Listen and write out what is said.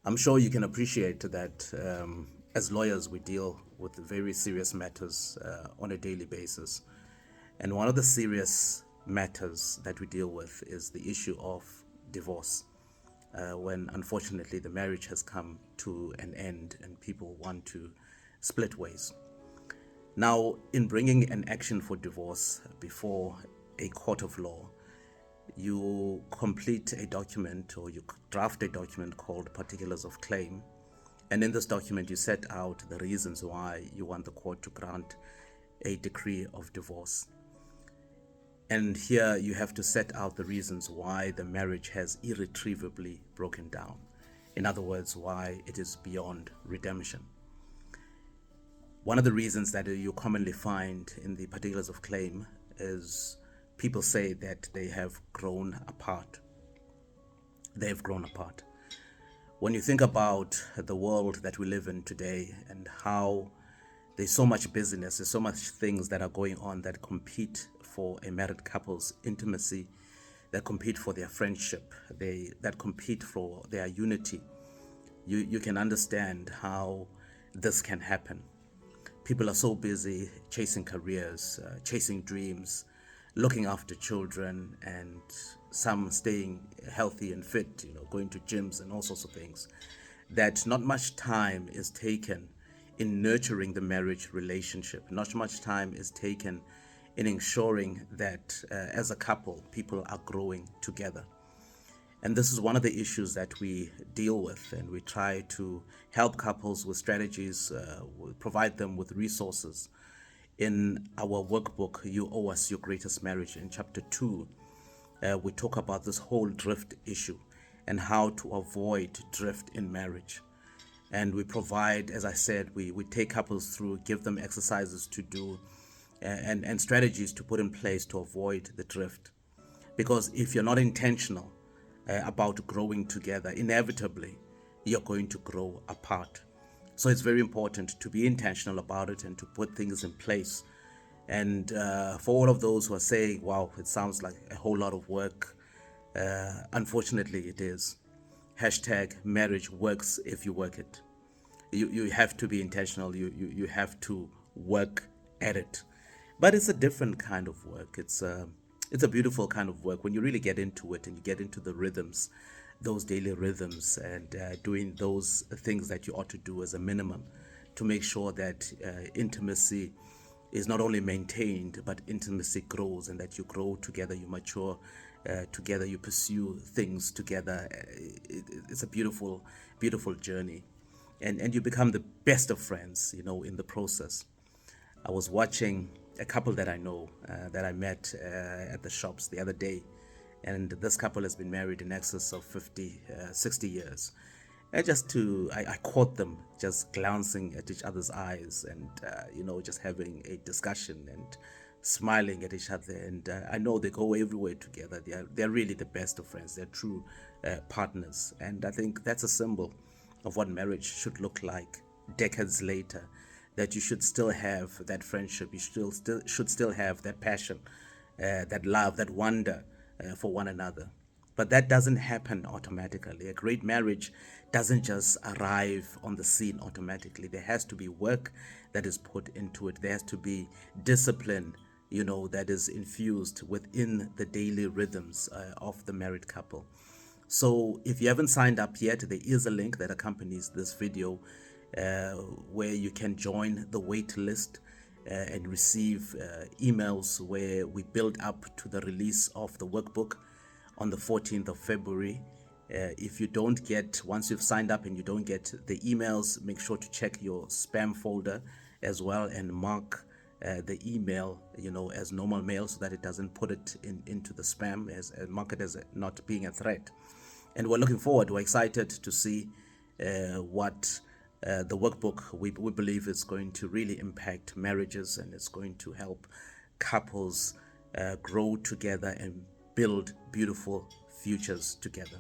I'm sure you can appreciate that as lawyers, we deal with very serious matters on a daily basis. And one of the serious matters that we deal with is the issue of divorce, when unfortunately the marriage has come to an end and people want to split ways. Now, in bringing an action for divorce before a court of law, you complete a document or you draft a document called Particulars of Claim. And in this document, you set out the reasons why you want the court to grant a decree of divorce. And here you have to set out the reasons why the marriage has irretrievably broken down. In other words, why it is beyond redemption. One of the reasons that you commonly find in the particulars of claim is people say that they have grown apart. They have grown apart. When you think about the world that we live in today and how there's so much business, there's so much things that are going on that compete for a married couple's intimacy, that compete for their friendship, that compete for their unity, you can understand how this can happen. People are so busy chasing careers, chasing dreams, looking after children, and some staying healthy and fit, going to gyms and all sorts of things, that not much time is taken in nurturing the marriage relationship. Not much time is taken in ensuring that as a couple, people are growing together. And this is one of the issues that we deal with, and we try to help couples with strategies, provide them with resources. In our workbook, You Owe Us Your Greatest Marriage, in chapter 2, we talk about this whole drift issue and how to avoid drift in marriage. And we provide, as I said, we take couples through, give them exercises to do, and strategies to put in place to avoid the drift. Because if you're not intentional about growing together, inevitably you're going to grow apart. So it's very important to be intentional about it and to put things in place. And for all of those who are saying, wow, it sounds like a whole lot of work, unfortunately it is. Hashtag marriage works if you work it. You have to be intentional. You have to work at it. But it's a different kind of work. It's a beautiful kind of work when you really get into it and you get into the rhythms, those daily rhythms, and doing those things that you ought to do as a minimum to make sure that intimacy is not only maintained, but intimacy grows, and that you grow together, you mature together, you pursue things together. It's a beautiful, beautiful journey. And you become the best of friends, in the process. I was watching a couple that I know, that I met at the shops the other day. And this couple has been married in excess of 50, 60 years. And I caught them just glancing at each other's eyes and, just having a discussion and smiling at each other. And I know they go everywhere together. They're really the best of friends. They're true partners. And I think that's a symbol of what marriage should look like decades later, that you should still have that friendship. You should still have that passion, that love, that wonder for one another. But that doesn't happen automatically. A great marriage doesn't just arrive on the scene automatically. There has to be work that is put into it. There has to be discipline, that is infused within the daily rhythms of the married couple. So if you haven't signed up yet, there is a link that accompanies this video where you can join the wait list and receive emails where we build up to the release of the workbook on the 14th of February. Once you've signed up and you don't get the emails, make sure to check your spam folder as well and mark the email, as normal mail, so that it doesn't put it into the spam, mark it as not being a threat. And we're looking forward, we're excited to see what the workbook we believe is going to really impact marriages, and it's going to help couples grow together and build beautiful futures together.